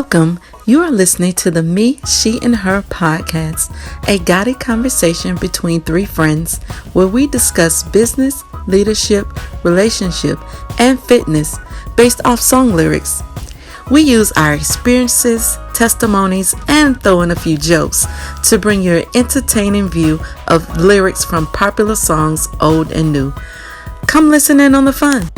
Welcome. You are listening to the Me, She, and Her podcast, a guided conversation between three friends where we discuss business, leadership, relationship, and fitness based off song lyrics. We use our experiences, testimonies, and throw in a few jokes to bring you an entertaining view of lyrics from popular songs, old and new. Come listen in on the fun.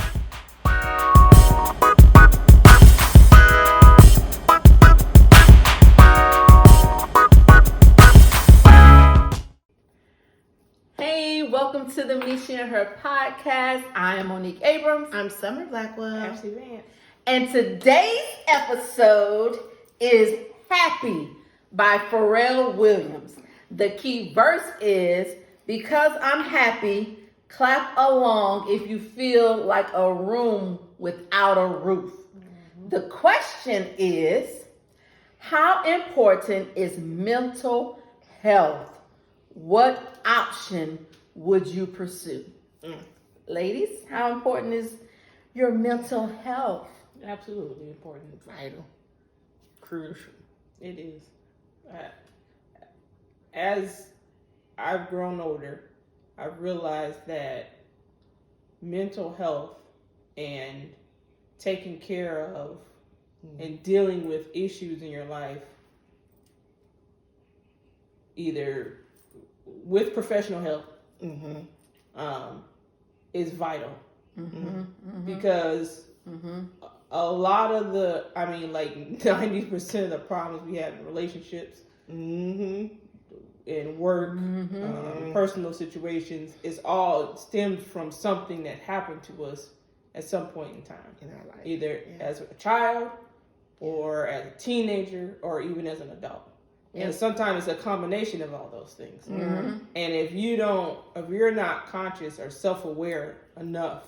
Welcome to the Me, She, and Her podcast. I am Monique Abrams. I'm Summer Blackwell. Ashley Vance. And today's episode is Happy by Pharrell Williams. The key verse is, because I'm happy, clap along if you feel like a room without a roof. Mm-hmm. The question is, how important is mental health? What option would you pursue? Ladies, how important is your mental health? Absolutely important. Vital. Crucial. It is. As I've grown older, I've realized that mental health and taking care of and dealing with issues in your life, either with professional help, is vital. Because a lot of 90% of the problems we have in relationships, in work, personal situations, is all stemmed from something that happened to us at some point in time in our life, either as a child or as a teenager or even as an adult. And sometimes it's a combination of all those things. And if you're not conscious or self-aware enough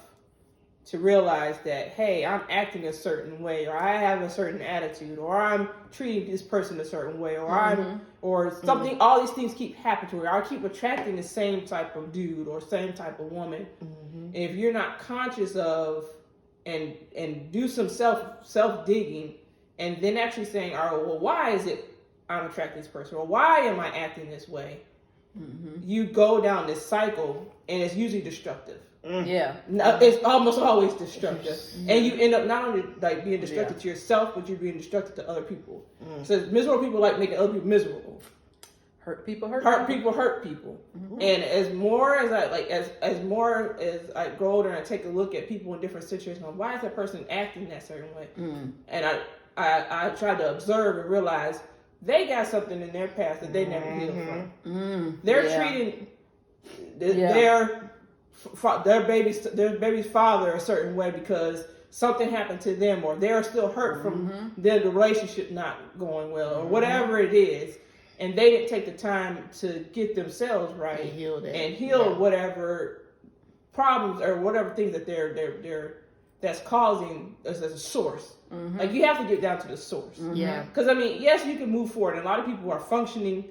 to realize that, hey, I'm acting a certain way, or I have a certain attitude, or I'm treating this person a certain way, or something, all these things keep happening to me, or I keep attracting the same type of dude or same type of woman. And if you're not conscious of and do some self-digging and then actually saying, all right, well, why is it I'm attracted to this person, or why am I acting this way? You go down this cycle, and it's usually destructive. It's almost always destructive, and you end up not only like being destructive to yourself, but you're being destructive to other people. So miserable people like making other people miserable. Hurt people. And as more as I grow older and I take a look at people in different situations, why is that person acting that certain way? And I try to observe and realize they got something in their past that they never healed from. They're treating their baby's father a certain way because something happened to them, or they're still hurt from the relationship not going well, or whatever it is, and they didn't take the time to get themselves right and heal whatever problems or whatever things that they're that's causing as a source. Like, you have to get down to the source. Because, yes, you can move forward. And a lot of people are functioning,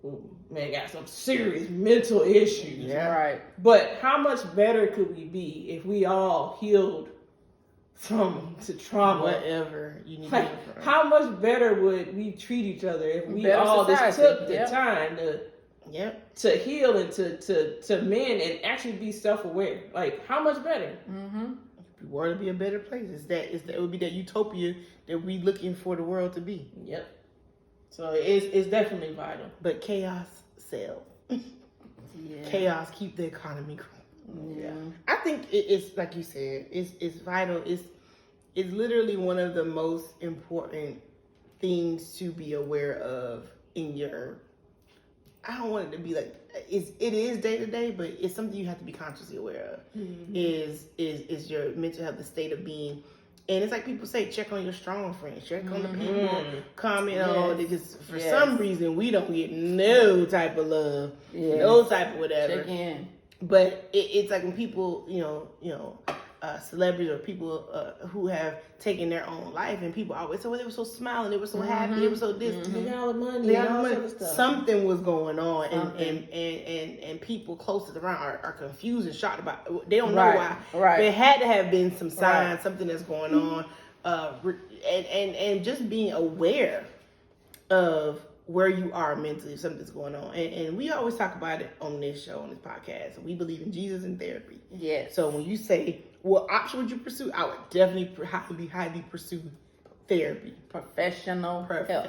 got some serious mental issues. Right. But how much better could we be if we all healed from trauma? Whatever you need to heal from. How much better would we treat each other if we all just took the time to heal and to mend and actually be self-aware? Like, how much better? The world would be a better place. It would be that utopia that we looking for the world to be. So it's definitely vital. But chaos sells. Chaos keep the economy growing. I think it's like you said. It's vital. It's literally one of the most important things to be aware of in your. I don't want it to be like it is day to day, but it's something you have to be consciously aware of. Is your mental health, the state of being, and it's like people say, check on your strong friends, check on the people, comment on, because for some reason we don't get no type of love, no type of whatever. Check in. But it's like when people, celebrities or people who have taken their own life, and people always say, well, they were so smiling, they were so happy, they were so this, they got all the money, stuff. Something was going on, and people closest around are confused and shocked about. They don't know why. There had to have been some signs, something that's going on. and just being aware of where you are mentally if something's going on. And we always talk about it on this show, on this podcast. We believe in Jesus and therapy. Yes. So when you say, what option would you pursue? I would definitely highly pursue therapy. Professional help. Help.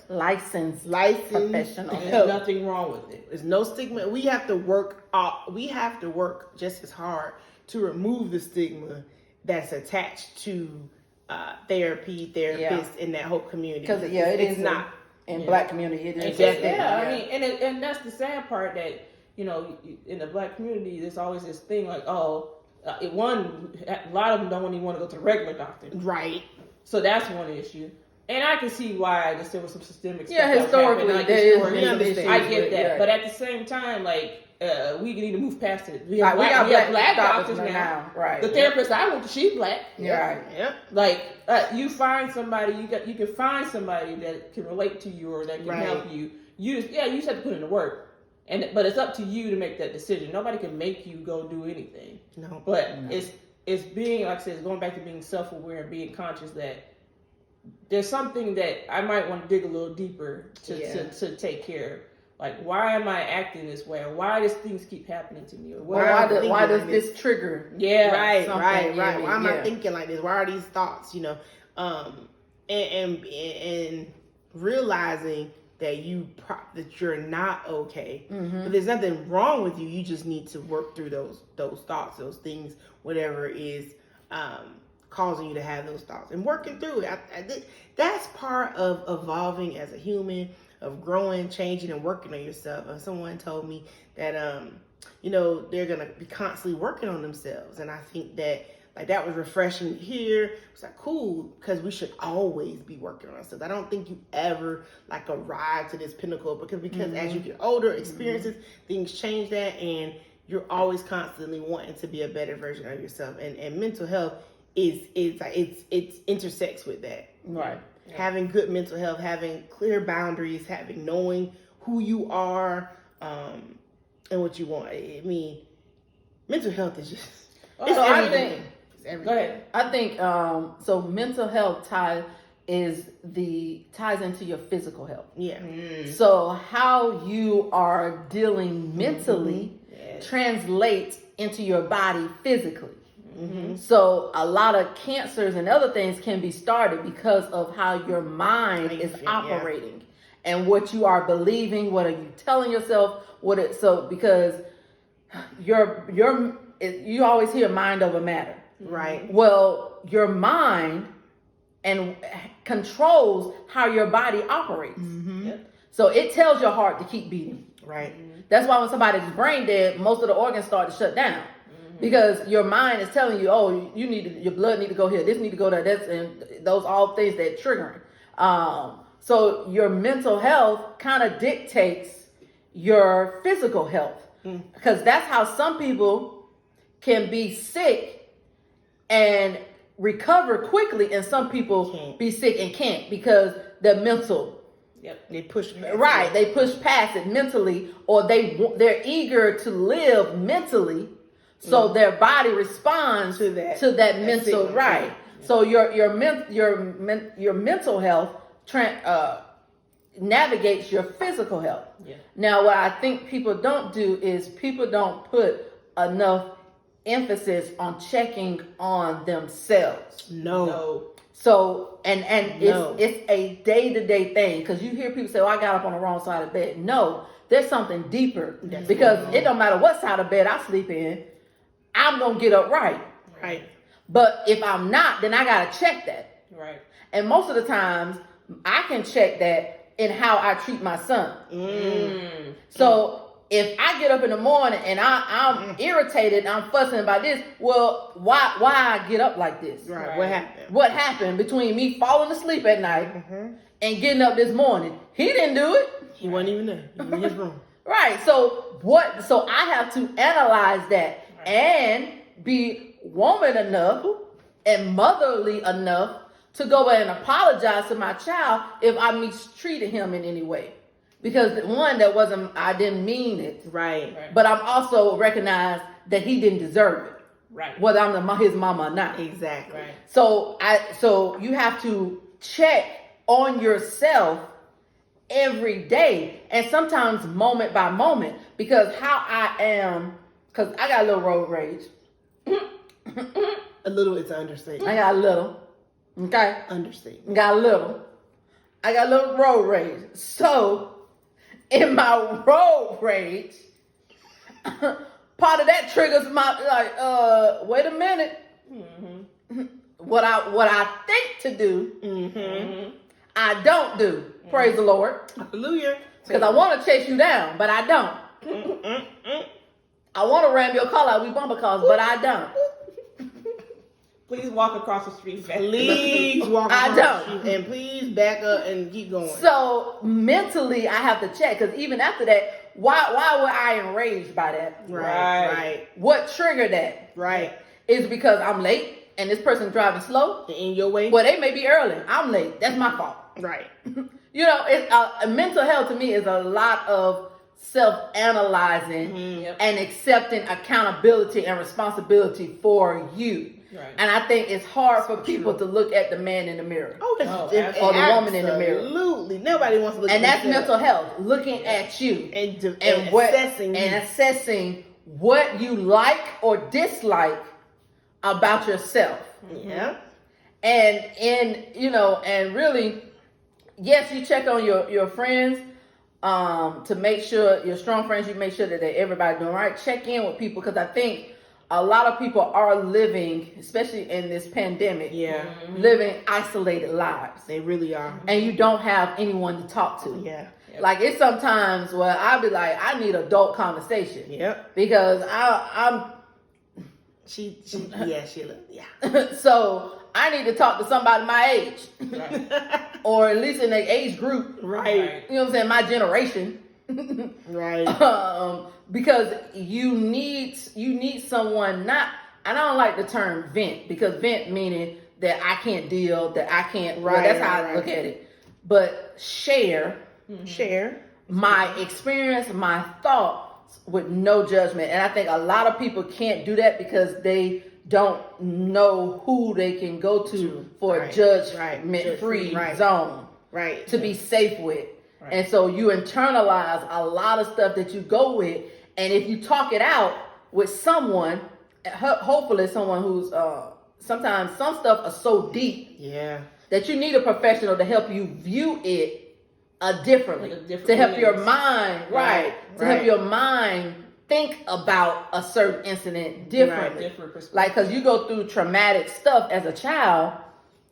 Licensed Professional There's help. nothing wrong with it. There's no stigma. We have to work just as hard to remove the stigma that's attached to therapy, therapists, in that whole community. Because it's not in Black community. It is I mean, and that's the sad part, that in the Black community, there's always this thing like, a lot of them don't even want to go to the regular doctor, right? So that's one issue. And I can see why there was some systemic stuff. Yeah, historically, I get that. Yeah. But at the same time, we need to move past it. We got have black doctors now. Right. The therapist I went to, she's Black. Yeah. Right. Yep. You find somebody, you can find somebody that can relate to you or that can help you. You just have to put in the work. But it's up to you to make that decision. Nobody can make you go do anything. No. But it's being, like I said, it's going back to being self-aware and being conscious that there's something that I might want to dig a little deeper to take care of. Like, why am I acting this way? Or why does things keep happening to me? Or why does this trigger? Yeah, right. Yeah, Why am I thinking like this? Why are these thoughts? And realizing that you're not okay, but there's nothing wrong with you. You just need to work through those thoughts, those things, whatever is causing you to have those thoughts, and working through it. That's part of evolving as a human, of growing, changing, and working on yourself. Someone told me that they're gonna be constantly working on themselves, and I think that that was refreshing to hear. It's like cool, because we should always be working on ourselves. I don't think you ever arrive to this pinnacle, because as you get older, experiences, things change that, and you're always constantly wanting to be a better version of yourself. And mental health it intersects with that. Right. Yeah. Having good mental health, having clear boundaries, knowing who you are, and what you want. I mean, mental health is just everything. Go ahead. I think so. Mental health ties into your physical health. Yeah. So how you are dealing mentally translates into your body physically. So a lot of cancers and other things can be started because of how your mind is operating and what you are believing. What are you telling yourself? Because you always hear mind over matter. Right. Well, your mind controls how your body operates. So it tells your heart to keep beating. Right. That's why when somebody's brain dead, most of the organs start to shut down. Because your mind is telling you, your blood need to go here, this need to go there, and those all things that triggering. So your mental health kind of dictates your physical health, because that's how some people can be sick and recover quickly, and some people be sick and can't because the mental. Yep. They push past right. They push past it mentally, or they're eager to live mentally. So their body responds to that mental, right? So your mental health navigates your physical health. Yeah. Now, what I think people don't do is people don't put enough emphasis on checking on themselves. No. So it's a day-to-day thing, because you hear people say, "Oh, I got up on the wrong side of bed." No, there's something deeper, because it don't matter what side of bed I sleep in. I'm going to get up right. Right. But if I'm not, then I got to check that. Right. And most of the times, I can check that in how I treat my son. So if I get up in the morning and I'm irritated, I'm fussing about this, well, why I get up like this? Right. What happened? What happened between me falling asleep at night and getting up this morning? He didn't do it. He wasn't even there. He was in his room. Right. So I have to analyze that and be woman enough and motherly enough to go and apologize to my child if I mistreated him in any way. Because I didn't mean it. Right. But I'm also recognize that he didn't deserve it. Right. whether I'm his mama or not. Exactly. Right. So you have to check on yourself every day, and sometimes moment by moment, because how I am, because I got a little road rage. A little, it's an understatement. I got a little. Okay? Understatement. Got a little. I got a little road rage. So, in my road rage, part of that triggers my, wait a minute. Mm-hmm. What I think to do, Mm-hmm. I don't do. Mm-hmm. Praise the Lord. Hallelujah. Because I want to chase you down, but I don't. I want to ram your car like we bumper cars, but I don't. Please walk across the street. Please walk I across don't. the street, and please back up and keep going. So mentally, I have to check, because even after that, why were I enraged by that? Right. What triggered that? Right. Is because I'm late and this person driving slow. In your way. Well, they may be early. I'm late. That's my fault. Right. You know, mental health to me is a lot of self-analyzing Yep. and accepting accountability and responsibility for you. Right. And I think it's hard for people to look at the man in the mirror. Oh, absolutely. Or the woman in the mirror. Absolutely. Nobody wants to look And at that's mental health, looking at you and assessing you. and assessing what you like or dislike about yourself. Yeah. And really, yes, you check on your friends to make sure your strong friends, you make sure that everybody doing right. Check in with people, because I think a lot of people are living, especially in this pandemic, living isolated lives. They really are. And you don't have anyone to talk to. Yeah. Yep. Like, it's sometimes where I'll be like, I need adult conversation. Yep. Because I'm She so I need to talk to somebody my age. Right. Or at least in the age group. Right. You know what I'm saying? My generation. Right. Because you need someone, not, and I don't like the term vent, because vent meaning that I can't deal, that I can't, well, that's how I look at it. But share my experience, my thoughts with no judgment. And I think a lot of people can't do that because they don't know who they can go to for a judgment-free zone to be safe with. Right. And so you internalize a lot of stuff that you go with. And if you talk it out with someone, hopefully someone who's, sometimes some stuff is so deep that you need a professional to help you view it differently, to help your mind, to help your mind think about a certain incident differently. Like, because you go through traumatic stuff as a child.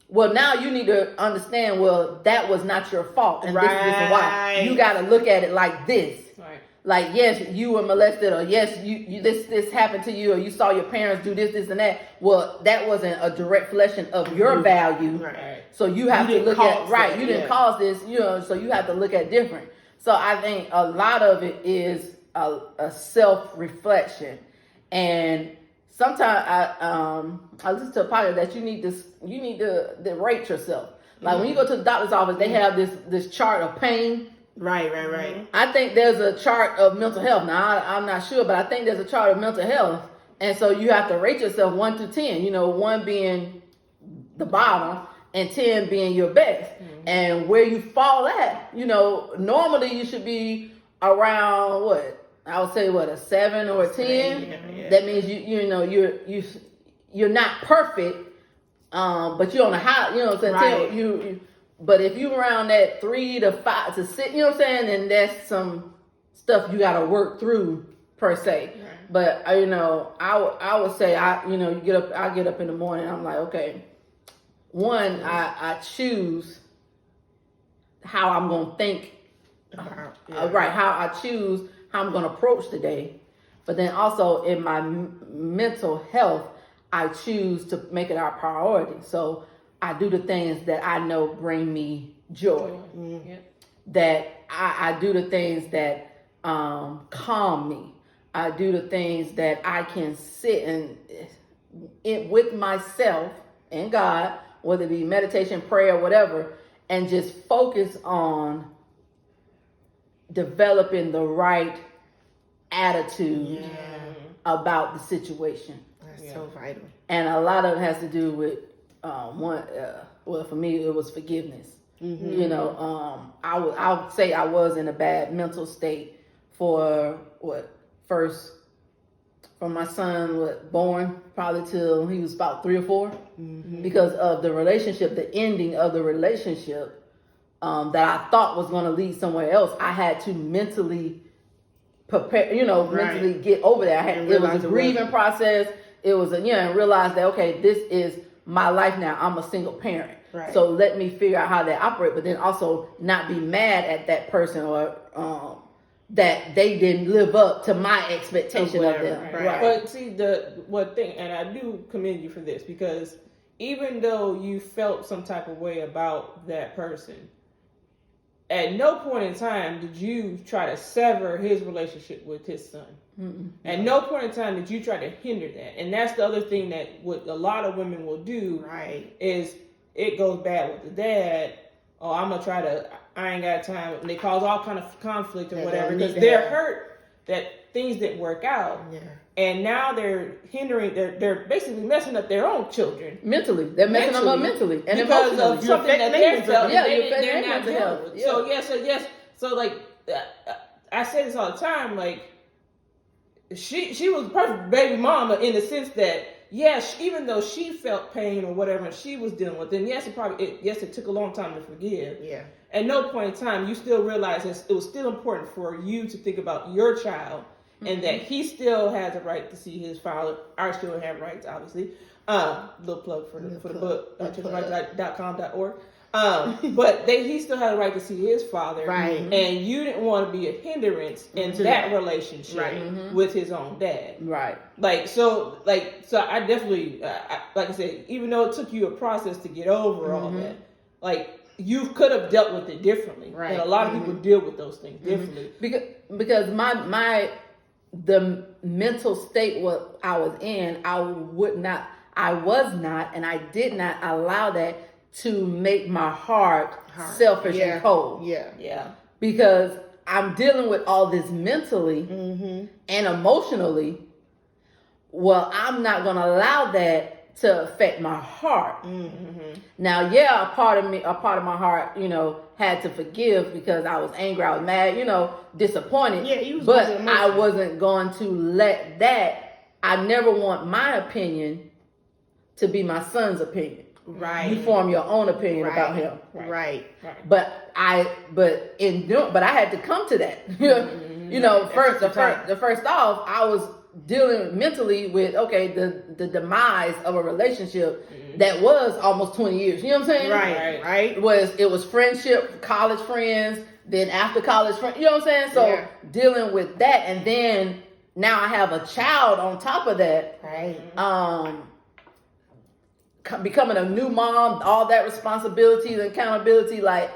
Well, now you need to understand, well, that was not your fault. And this is why. You got to look at it like this. Right. Like, yes, you were molested, or yes, you this happened to you, or you saw your parents do this, and that. Well, that wasn't a direct reflection of your value. Right. So you have to look at, you didn't cause this, so you have to look at different. So I think a lot of it is a self-reflection. And sometimes I listen to a podcast that you need to rate yourself. Like when you go to the doctor's office, they have this chart of pain. Right. I think there's a chart of mental health. Now I'm not sure, but I think there's a chart of mental health, and so you have to rate yourself 1 to 10. 1 being the bottom and 10 being your best. And where you fall at, normally you should be around what? I would say a 7 or a 10. Yeah. That means you're not perfect, but you're on a high. You know what I'm saying? But if you around that 3 to 5 to 6, you know what I'm saying, then that's some stuff you got to work through per se. Right. But I would say I get up in the morning. I'm like, okay, one, I choose how I'm gonna think. How I choose how I'm gonna approach the day. But then also in my mental health, I choose to make it our priority. So I do the things that I know bring me joy. That I do the things that calm me. I do the things that I can sit and with myself and God, whether it be meditation, prayer, whatever, and just focus on developing the right attitude about the situation. That's so vital. And a lot of it has to do with well, for me, it was forgiveness. Mm-hmm. You know, I would say I was in a bad mental state for from my son born probably till he was about 3 or 4, because of the relationship, the ending of the relationship that I thought was going to lead somewhere else. I had to mentally prepare, mentally get over that. It was a grieving process. It was and realize that, okay, this is my life now. I'm a single parent. Right. So let me figure out how they operate, but then also not be mad at that person or that they didn't live up to my expectation of them. Right. But see, the one thing, and I do commend you for this, because even though you felt some type of way about that person, at no point in time did you try to sever his relationship with his son. Mm-mm. At no point in time did you try to hinder that. And that's the other thing that what a lot of women will do, is it goes bad with the dad. Oh, I'm gonna try to, I ain't got time. And they cause all kind of conflict or whatever, because they're hurt that things didn't work out. Yeah. And now they're hindering, they're basically messing up their own children. Mentally. They're messing them up mentally. And because of something that they felt they're not dealing with. Yeah. So like, I say this all the time, like, she was a perfect baby mama in the sense that, yes, even though she felt pain or whatever she was dealing with, then yes, it took a long time to forgive. Yeah. At no point in time, you still realize it was still important for you to think about your child, and that he still has a right to see his father. I still have rights, obviously. Little plug for the book, childrenrights.com.org. But he still had a right to see his father, right? And you didn't want to be a hindrance in that relationship with his own dad, right? So I definitely, like I said, even though it took you a process to get over all that, like, you could have dealt with it differently, right? And a lot of people deal with those things differently because the mental state what I was in, I was not, and I did not allow that to make my heart selfish and cold. Yeah. Because I'm dealing with all this mentally and emotionally. Well, I'm not going to allow that to affect my heart. Now, a part of my heart, had to forgive because I was angry, I was mad, disappointed. Yeah, but I wasn't going to let that. I never want my opinion to be my son's opinion. Right. You form your own opinion about him. Right. But I had to come to that. First off, I was dealing mentally with the demise of a relationship that was almost 20 years. You know what I'm saying? Right. It was friendship, college friends, then after college friends. You know what I'm saying? So dealing with that, and then now I have a child on top of that. Right. Becoming a new mom, all that responsibility and accountability, like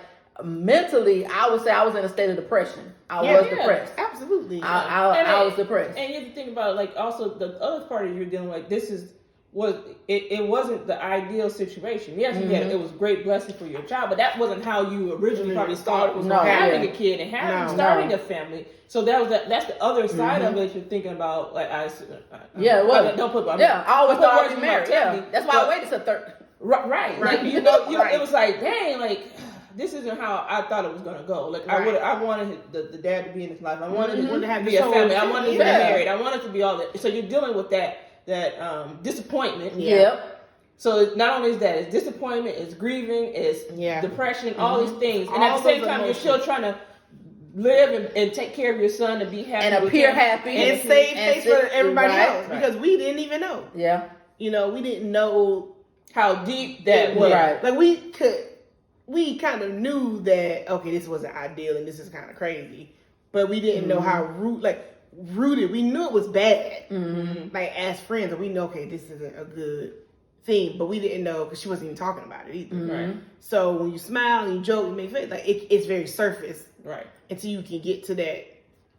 mentally, I would say I was in a state of depression. I was depressed. Absolutely. I was depressed. And you have to think about, like, also the other part of you're dealing with, it wasn't the ideal situation. Yes, it was a great blessing for your child, but that wasn't how you originally probably started, having a kid and starting a family. So that's the other side of it you're thinking about. Like don't put my I always thought I was married. Yeah, that's why I waited till 30. Right. Like, it was like, dang, like, this isn't how I thought it was gonna go. Like, I wanted the dad to be in his life. I wanted him to be a family. I wanted him to be married. I wanted to be all that. So you're dealing with that disappointment. Yep. So not only is that, it's disappointment, it's grieving, it's depression, all these things, and at the same time, you're still trying to live and take care of your son and be happy and appear happy and save face for everybody else, because we didn't even know. Yeah. We didn't know how deep that was. Right. Like, we kind of knew that, okay, this wasn't ideal and this is kind of crazy, but we didn't know how rooted. We knew it was bad, like, as friends, and we know, okay, this isn't a good thing, but we didn't know because she wasn't even talking about it either. Right. So when you smile and you joke and make face, like, it's very surface, right? Until you can get to that.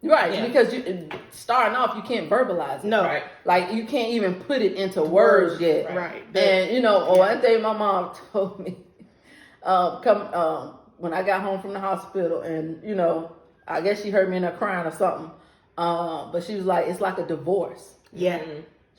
Right, because you starting off, you can't verbalize it. No, right. Like, you can't even put it into words yet. Right. And one day my mom told me, when I got home from the hospital, and I guess she heard me in there crying or something. But she was like, it's like a divorce. Yeah.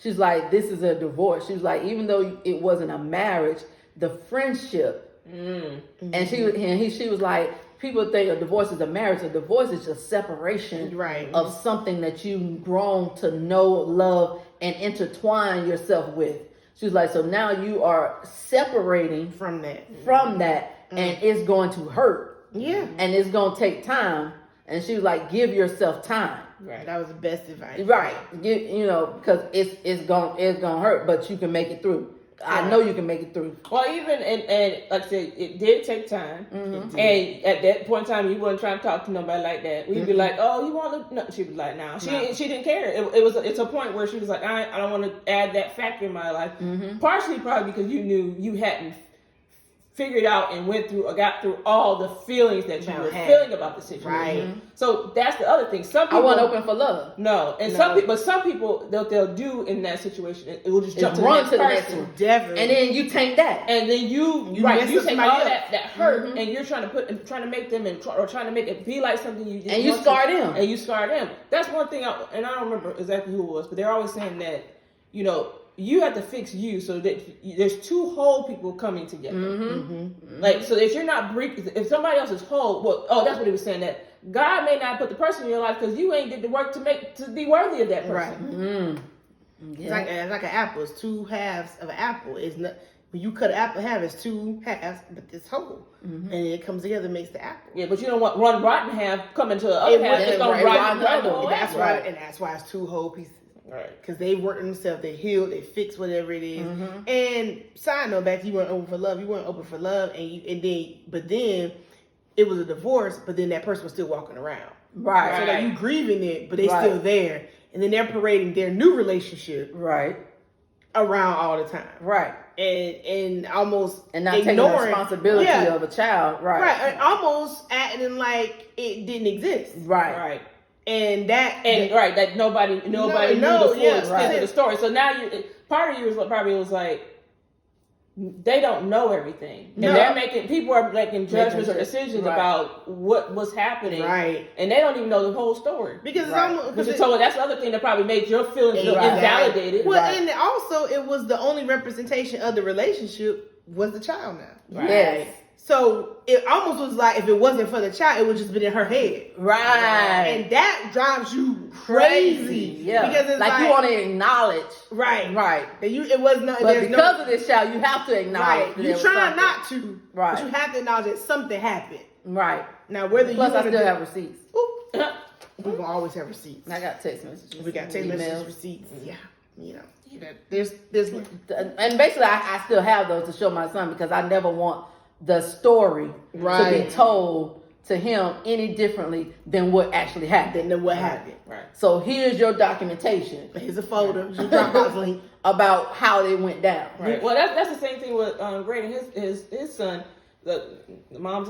She's like, this is a divorce. She was like, even though it wasn't a marriage, the friendship. And she was like, people think a divorce is a marriage. A divorce is just separation of something that you've grown to know, love, and intertwine yourself with. She was like, so now you are separating from that, and it's going to hurt. Yeah. And it's going to take time. And she was like, give yourself time. Right. That was the best advice. Right. Because it's gonna hurt, but you can make it through. I know you can make it through. Well, even and like I said, it did take time. And at that point in time, you wasn't trying to talk to nobody like that. We'd be like, "Oh, you want to?" No, she was like, "No." She didn't care. It's a point where she was like, "I don't want to add that factor in my life." Partially, probably because you knew you hadn't figured out and went through or got through all the feelings that you were feeling about the situation. Right. So that's the other thing. Some people I wasn't open for love. No, and some people they'll do in that situation. It will just jump to run the next person. Definitely. And then you taint that. And then you take all that hurt and you're trying to make them or trying to make it be like something you did. And you scar them. And you scar them. That's one thing. I don't remember exactly who it was, but they're always saying that you have to fix you so that there's two whole people coming together. Like, so if you're not if somebody else is whole, that's what he was saying, that God may not put the person in your life because you ain't did the work to be worthy of that person. Right. It's like an apple. It's two halves of an apple. It's not, when you cut an apple in half, it's two halves, but it's whole. And it comes together and makes the apple. Yeah, but you don't want one rotten half coming to the other half. It's going to rotten the whole apple. And that's why it's two whole pieces. Right, because they worked on themselves, they healed, they fixed whatever it is. And side note, back to you weren't open for love. You weren't open for love, but then it was a divorce. But then that person was still walking around. Right. So that you grieving it, but they still there, and then they're parading their new relationship. Right. Around all the time. Right. And almost not taking the responsibility of a child. Right. Right. And almost acting like it didn't exist. Right. Right. And that nobody knew the full extent of the story. So now part of you probably was like, they don't know everything, and people are making judgments or decisions about what was happening, right? And they don't even know the whole story because that's the other thing that probably made your feelings feel invalidated. Well, and also it was the only representation of the relationship was the child now. Right. Yes. So it almost was like if it wasn't for the child, it would just been in her head. Right. And that drives you crazy. Yeah. Because it's like you want to acknowledge. Right. Right. That it was not. But because of this child, you have to acknowledge. Right. You try not to. Right. But you have to acknowledge that something happened. Right. Now whether Plus I still have receipts. We're gonna always have receipts. I got text messages. We got text messages, receipts. Yeah. There's and basically I still have those to show my son because I never want the story to be told to him any differently than what actually happened. Right. So here's your documentation. Here's a folder. Here's a Dropbox link about how they went down. Right. Well, that's the same thing with Greg and his son. The mom's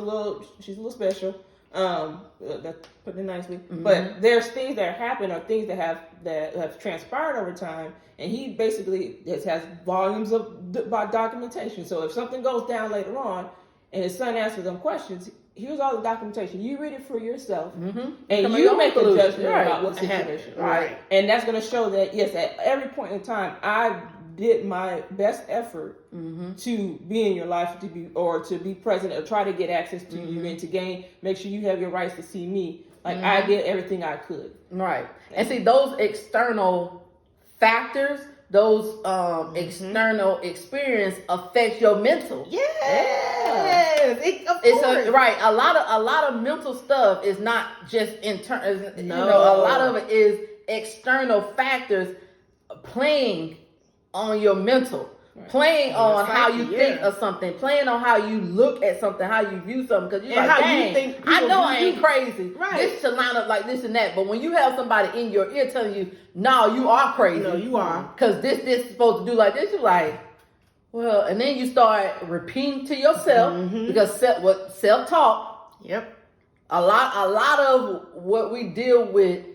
she's a little special. That's putting it nicely. But there's things that happen or things that have transpired over time, and he basically has volumes of documentation. So if something goes down later on, and his son asks them questions, here's all the documentation. You read it for yourself, and you make a judgment about what situation. Right. And that's going to show that yes, at every point in time, I did my best effort to be in your life, to be present, or try to get access to you, and to make sure you have your rights to see me. Like I did everything I could. Right. And see, those external factors, those external experience affects your mental. Yes. A lot of mental stuff is not just internal. A lot of it is external factors playing on your mental. Playing on how you think of something, playing on how you look at something, how you view something, because you're like, dang, I know I ain't crazy. Right. This should line up like this and that. But when you have somebody in your ear telling you, no, you are crazy. No, you are. Because this is supposed to do like this, you're like, well, and then you start repeating to yourself, because self-talk. Yep. A lot of what we deal with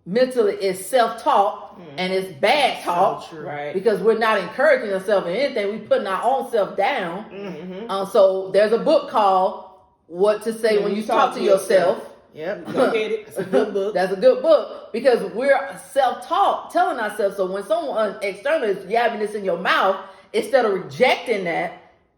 mentally is self-talk. And it's bad talk, right? Because we're not encouraging ourselves in anything. We're putting our own self down. So there's a book called "What to Say When You Talk to Yourself," Yep. Go get it. It's a good book. That's a good book because we're self-taught, telling ourselves. So when someone external is yabbing this in your mouth, instead of rejecting that,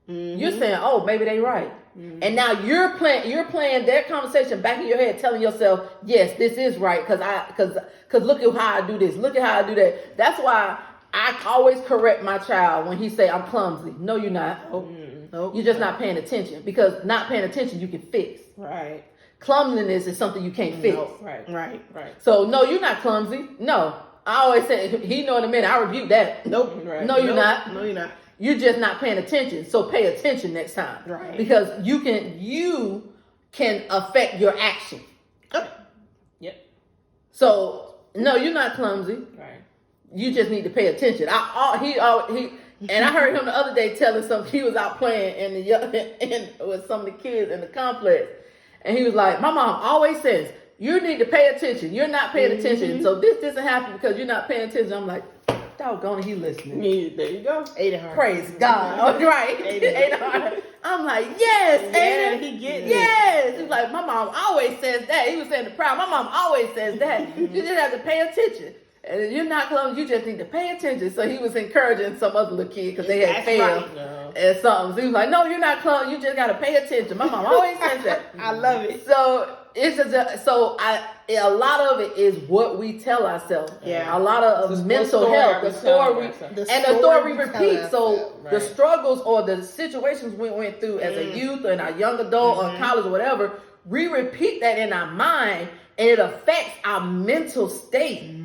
you're saying, "Oh, maybe they right." And now you're playing their conversation back in your head, telling yourself, "Yes, this is right," because look at how I do this, look at how I do that. That's why I always correct my child when he say I'm clumsy. No, you're not. Nope. You're just not paying attention, because not paying attention you can fix. Right. Clumsiness is something you can't fix. Nope. Right. Right. So no, you're not clumsy. No, I always say he know in a minute. I rebuke that. Nope. Right. No, you're not. No, you're not. You're just not paying attention. So pay attention next time. Right. Because you can affect your action. Yep. So no, you're not clumsy. Right. You just need to pay attention. And I heard him the other day telling something. He was out playing with some of the kids in the complex, and he was like, "My mom always says you need to pay attention. You're not paying attention. So this doesn't happen because you're not paying attention." I'm like, doggone it, he listening. There you go. Ada. Praise God. Right. Ada. I'm like, yes, Yeah, Ada. he gets it. Yes. He's like, my mom always says that. He was saying the proud. My mom always says that. You just have to pay attention. And if you're not clumsy, you just need to pay attention. So he was encouraging some other little kid because they had That's failed right. No. at something. So he was like, no, you're not clumsy. You just got to pay attention. My mom always says that. I love it. So it's just a lot of it is what we tell ourselves. Yeah. A lot of The mental story health, we the tell story, ourselves. The and the story story we tell repeats. So ourselves, the right. struggles or the situations we went through as a youth or in our young adult or college or whatever, we repeat that in our mind, and it affects our mental state.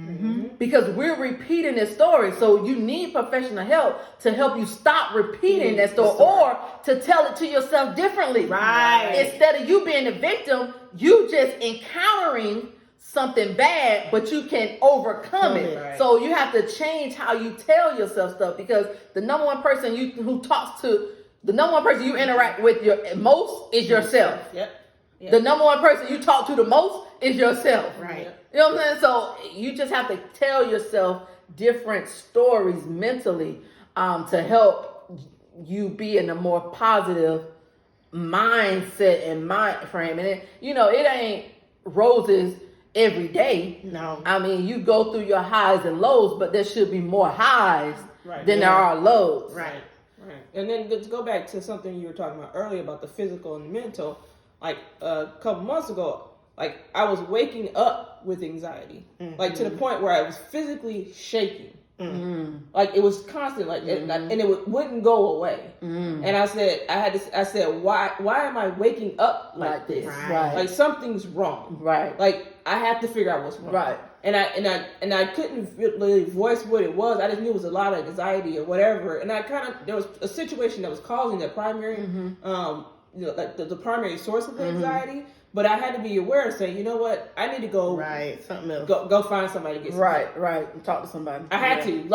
Because we're repeating this story. So you need professional help to help you stop repeating that story or to tell it to yourself differently. Right. Instead of you being the victim, you just encountering something bad, but you can overcome it. Right. So you have to change how you tell yourself stuff, because the number one person you interact with your most is yourself. Yep. The number one person you talk to the most is yourself. Right. You know what I'm saying? So you just have to tell yourself different stories mentally to help you be in a more positive mindset and mind frame. And it ain't roses every day. No. I mean, you go through your highs and lows, but there should be more highs Right. than there are lows. Right. Right. And then let's go back to something you were talking about earlier about the physical and the mental. Like a couple months ago, like I was waking up with anxiety, like to the point where I was physically shaking. Like it was constant, like and it wouldn't go away. And I said, why am I waking up like this? Right. Like something's wrong. Right. Like I have to figure out what's wrong. Right. And I couldn't really voice what it was. I just knew it was a lot of anxiety or whatever. And there was a situation that was causing the primary, like the primary source of the anxiety. But I had to be aware and say, you know what? I need to go. Right. Something else. Go find somebody to get some help. Right. And talk to somebody. I had to,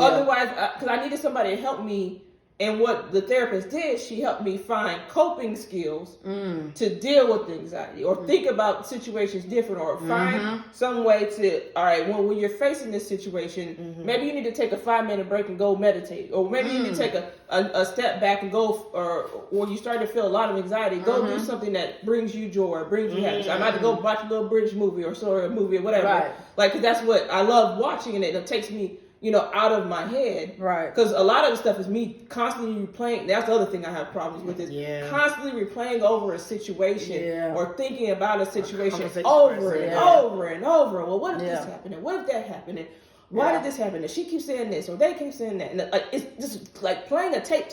otherwise, because I needed somebody to help me. And what the therapist did, she helped me find coping skills to deal with the anxiety or think about situations different or find some way to, all right, when you're facing this situation, maybe you need to take a 5-minute break and go meditate. Or maybe you need to take a step back and go, or when you start to feel a lot of anxiety, go do something that brings you joy or brings you happiness. I might have to go watch a little British movie or a movie or whatever. Right. Like, cause that's what I love watching, and it takes me, out of my head. Right. Because a lot of the stuff is me constantly replaying. That's the other thing I have problems with, is constantly replaying over a situation or thinking about a situation over and over and over. Well, what if this happened? And what if that happened? And why did this happen? And she keeps saying this, or they keep saying that. And like, it's just like playing a tape.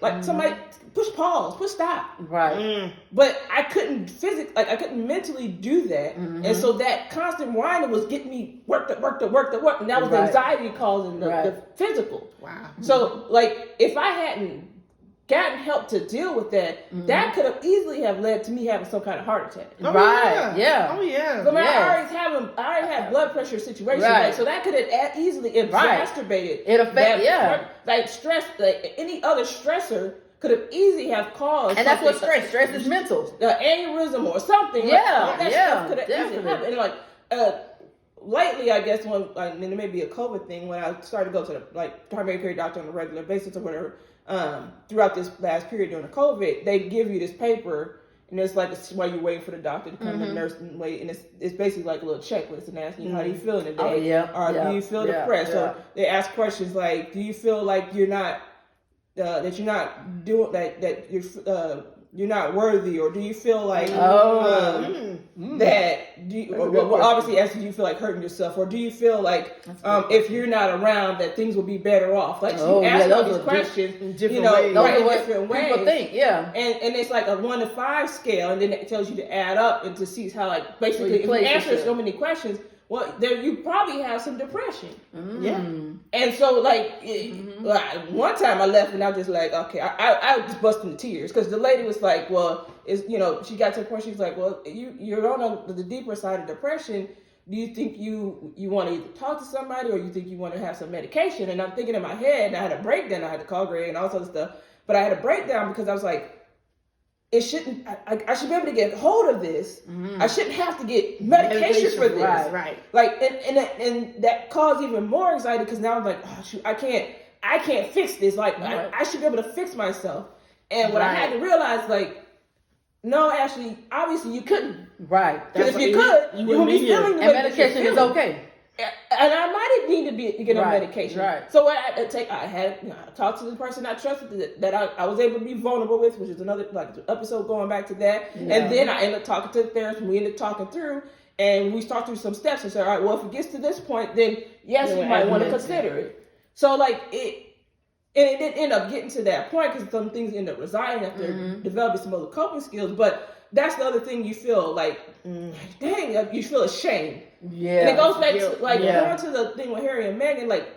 Like somebody push pause, push stop. Right. But I couldn't I couldn't mentally do that. And so that constant whining was getting me worked up. And that was the anxiety causing the physical. Wow. So like, if I hadn't gotten help to deal with that, that could have easily have led to me having some kind of heart attack. Oh, Yeah. Oh yeah. But I already had blood pressure situation, Right. so that could have easily exacerbated. It affect- like stress, like any other stressor could have easily have caused. And that's what stress is mental. Aneurysm or something. That stuff could have easily happened. And like lately, I guess and it may be a COVID thing, when I started to go to the primary care doctor on a regular basis or whatever. Throughout this last period during the COVID, they give you this paper, And it's like while you're waiting for the doctor to come, the nurse and wait, and it's basically like a little checklist and asking you how do you feel today, or do you feel depressed, or they ask questions like, do you feel like you're not that you're not doing that you're not worthy, or do you feel like that obviously asking, do you feel like hurting yourself, or do you feel like if you're not around that things will be better off, like you ask all these questions in different ways people think, and it's like a 1 to 5 scale, and then it tells you to add up and to see how, like, basically if you answer so many questions, well, there you probably have some depression. And so like, like one time I left and I was just like, okay, I just bust into tears because the lady was like, well, she got to the point, she's like, well, you're on the deeper side of depression. Do you think you want to either talk to somebody, or you think you want to have some medication? And I'm thinking in my head, and I had a breakdown. I had to call Greg and all this other stuff, but I had a breakdown because I was like, it shouldn't. I should be able to get hold of this. I shouldn't have to get medication for this. Right. Like, and that caused even more anxiety because now I'm like, oh shoot, I can't fix this. Like, I should be able to fix myself. And what I had to realize, like, no, actually, obviously you couldn't. Right. Because if you could, you would be feeling the way medication is okay. And I might need to get on medication. Right. So what I talked to the person I trusted that I was able to be vulnerable with, which is another like episode going back to that. Yeah. And then I ended up talking to the therapist. We ended up talking through, and we talked through some steps and said, all right, well, if it gets to this point, then yes, you might want to consider it. So like it didn't end up getting to that point because some things end up residing after developing some other coping skills. But that's the other thing, you feel like, dang, you feel ashamed. Yeah. And it goes back to like going to the thing with Harry and Meghan, like,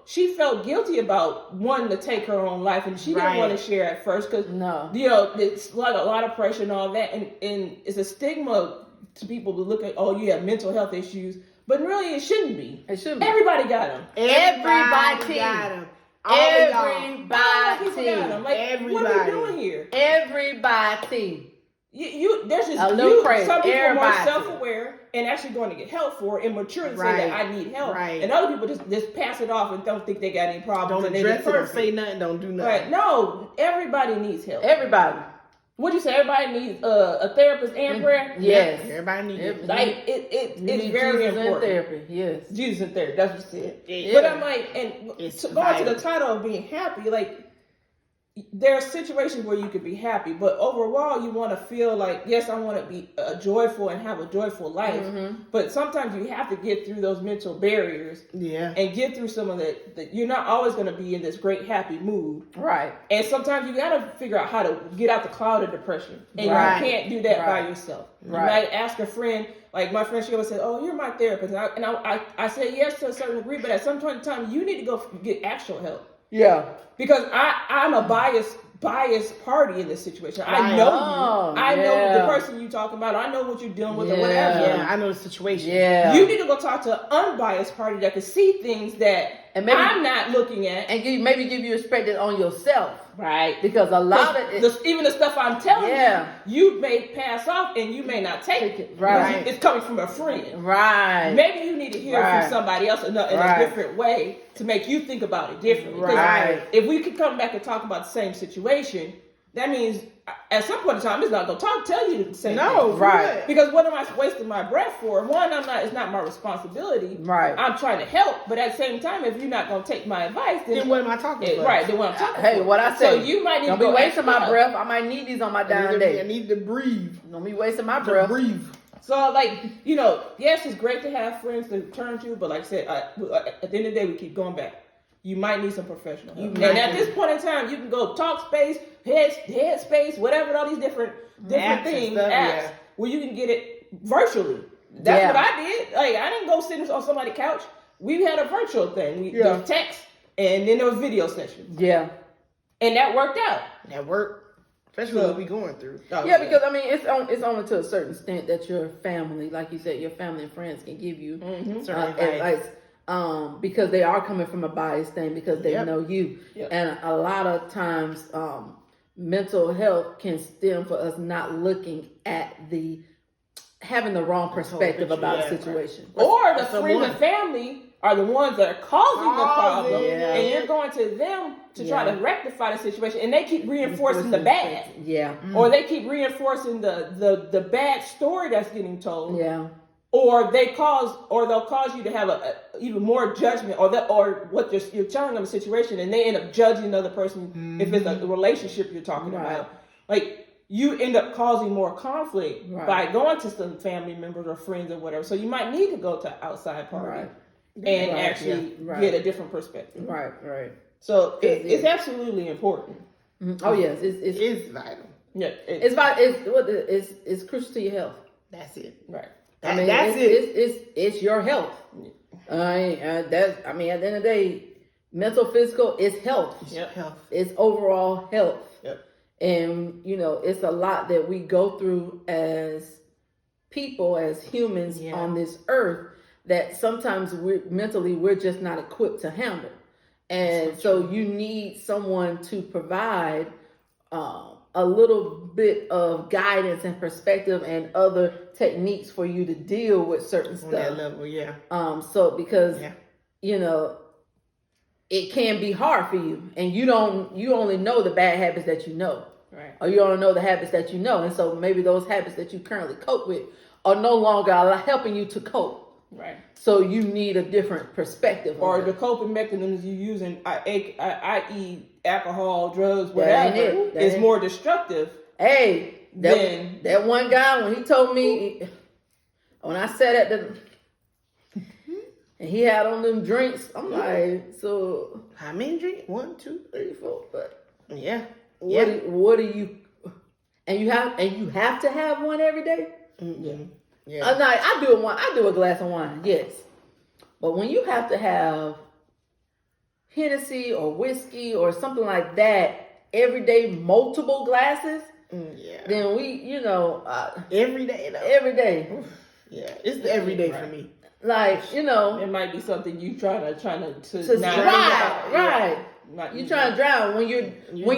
she felt guilty about wanting to take her own life, and she didn't want to share at first because it's like a lot of pressure and all that, and it's a stigma to people to look at, oh, you have mental health issues, but really it shouldn't be. It shouldn't be. Everybody got them. Everybody got them. Everybody got them. Like, everybody. What are we doing here? Everybody. There's just some people are more self-aware and actually going to get help for it and mature and say that I need help. Right. And other people just pass it off and don't think they got any problems. Don't address it or say nothing, don't do nothing. Right. No, everybody needs help. Everybody. What'd you say? Everybody needs a therapist and prayer? Yes. Everybody needs it. Like, it's very Jesus important. Therapy. Yes. Jesus and therapy. That's what you said. Yeah. But I'm like, and going to the title of being happy, like, there are situations where you could be happy, but overall you want to feel like, yes, I want to be joyful and have a joyful life, but sometimes you have to get through those mental barriers and get through some of that. You're not always going to be in this great happy mood, right? And sometimes you got to figure out how to get out the cloud of depression, and you can't do that by yourself. You might ask a friend. Like my friend, she always said, "Oh, you're my therapist," and I say yes to a certain degree, but at some point in time, you need to go get actual help. Yeah. Because I'm a biased party in this situation. I know you. I know the person you talking about. I know what you're dealing with or whatever. Yeah, I know the situation. Yeah. You need to go talk to an unbiased party that can see things that I'm not looking at. And maybe give you a perspective on yourself. Right. Because a lot of it, even the stuff I'm telling you may pass off and you may not take it. Right. It's coming from a friend. Right. Maybe you need to hear from somebody else in a different way to make you think about it differently. Right. If we could come back and talk about the same situation, that means at some point in time, it's not going to tell you the same thing. No, right. Because what am I wasting my breath for? One, it's not my responsibility. Right. I'm trying to help, but at the same time, if you're not going to take my advice, then what am I talking about? Right, then what I'm talking about. Hey, what I say. So you might need don't to be wasting my breath. I might need these on my down day. I need to breathe. Don't be wasting my breath. Breathe. So, like, yes, it's great to have friends to turn to, but like I said, at the end of the day, we keep going back. You might need some professional help. And at this point in time, you can go Talkspace, Headspace, whatever, all these different things, apps, where you can get it virtually. That's what I did. Like, I didn't go sit on somebody's couch. We had a virtual thing. There was text, and then there was video sessions. Yeah. And that worked out. That worked. Especially what we going through. Because I mean, it's only to a certain extent that your family, like you said, your family and friends can give you certain advice. Because they are coming from a biased thing because they know you. Yep. And a lot of times, mental health can stem for us not looking at the having the wrong perspective about a yeah, situation. Or the Or friends and family are the ones that are causing the problem, Yeah. and you're going to them to try to rectify the situation, and they keep reinforcing the bad. Yeah. Or they keep reinforcing the bad story that's getting told. Yeah. Or they'll cause you to have a even more judgment, or what you're telling them a situation, and they end up judging the other person if it's a relationship you're talking about. Like, you end up causing more conflict by going to some family members or friends or whatever. So you might need to go to an outside party and actually get a different perspective. Right. So it's absolutely important. Oh yes, It's vital. Yeah, it's crucial to your health. That's it. right. I mean, that's it. It's your health. At the end of the day, mental, physical, it's health. Yep. Health. It's overall health. Yep. And it's a lot that we go through as people, as humans on this earth, that sometimes we're just not equipped to handle. And so you need someone to provide a little bit of guidance and perspective and other techniques for you to deal with certain stuff. On that level, yeah. So because it can be hard for you, and you only know the bad habits that you know. Right. Or you only know the habits that you know. And so maybe those habits that you currently cope with are no longer helping you to cope. Right. So you need a different perspective. Or the coping mechanisms you're using, i.e. alcohol, drugs, whatever, is more destructive. Hey, that one guy, when he told me, when I sat at the, and he had on them drinks, I'm like, so. How many drinks? 1, 2, 3, 4. But yeah. What do you, and you have to have one every day? Mm-hmm. Yeah. I do a glass of wine, yes. But when you have to have Hennessy or whiskey or something like that every day, multiple glasses, then we, every day, though. every day. Yeah, it's the everyday for me. Like, It might be something you trying to right. You're trying to drown when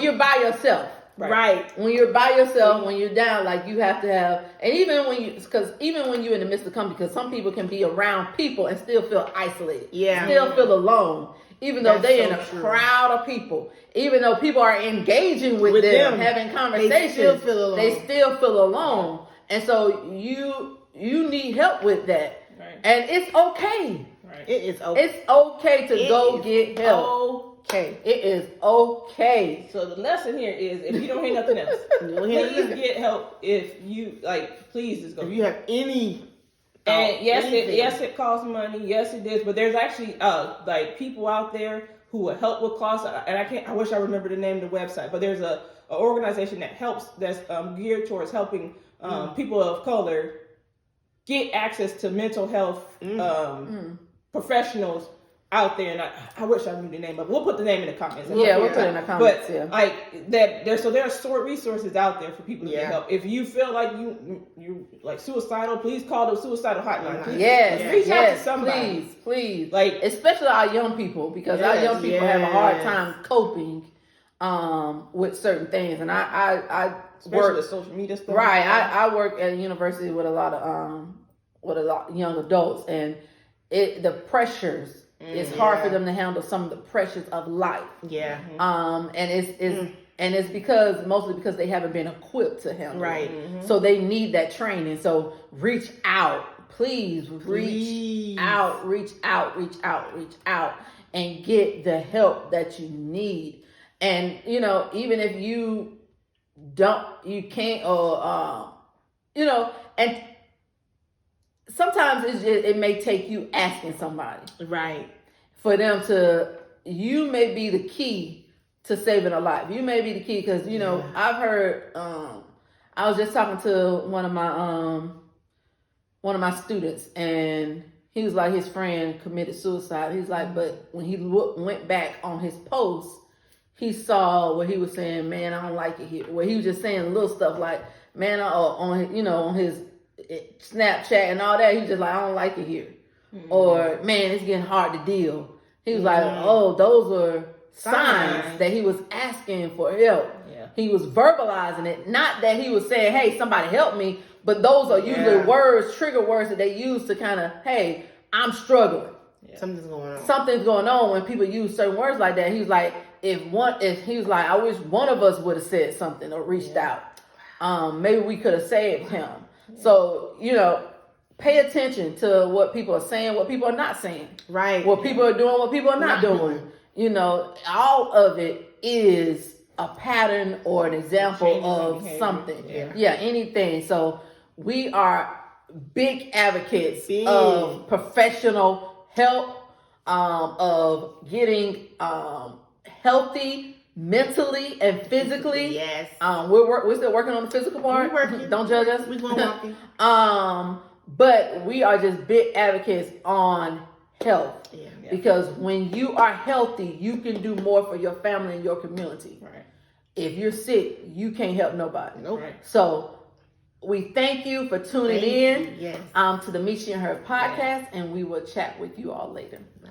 you're by yourself. Right. When you're by yourself, when you're down, like you have to have, and even when you're in the midst of company, because some people can be around people and still feel isolated. Yeah. Still feel alone. Even though they're in a true. crowd of people, even though people are engaging with them, having conversations, they still feel alone. And so you need help with that. Right. And it's okay. Right. It is okay. It's okay to go get help. Okay. It is okay. So the lesson here is, if you don't hear nothing else, please get help. If you please just go. If you have any. And yes, it costs money. Yes, it is. But there's actually people out there who will help with costs. And I wish I remember the name of the website. But there's a organization that helps, that's geared towards helping people of color get access to mental health professionals out there. And I wish I knew the name of it. We'll put the name in the comments. Yeah, we'll put it in the comments. But there are short resources out there for people to get help. If you feel like you like suicidal, please call the suicidal hotline. Please, reach out to somebody. Please. Like, especially our young people, because our young people have a hard time coping with certain things. And I especially with social media stuff. Right. I work at a university with a lot of young adults, and the pressures. It's hard for them to handle some of the pressures of life. Yeah. And it's mostly because they haven't been equipped to handle it. Right. So they need that training. So reach out. Please reach out, and get the help that you need. And even if you can't, and sometimes it may take you asking somebody. Right. For them you may be the key to saving a life. You may be the key, because, I've heard, I was just talking to one of my students, and he was like, his friend committed suicide. He's like, but when he went back on his post, he saw where he was saying, man, I don't like it here. Where he was just saying little stuff like, man, on his Snapchat and all that, he's just like, I don't like it here. Or, man, it's getting hard to deal. He was like, oh, those were signs that he was asking for help. Yeah. He was verbalizing it. Not that he was saying, hey, somebody help me, But those are usually trigger words that they use to kind of, hey, I'm struggling. Something's going on. Something's going on when people use certain words like that. He was like, I wish one of us would have said something or reached out. Maybe we could have saved him. So, pay attention to what people are saying, what people are not saying. Right. What people are doing, what people are not doing. All of it is a pattern or an example of behavior. Something. Anything. So we are big advocates of professional help, of getting healthy mentally and physically. Yes. We're still working on the physical part. We're working. Don't judge us. We're walking. But we are just big advocates on health. Yeah. Because when you are healthy, you can do more for your family and your community. Right. If you're sick, you can't help nobody. Nope. Right. So we thank you for tuning in Yes. to the Meet She and Her podcast, and we will chat with you all later. Bye.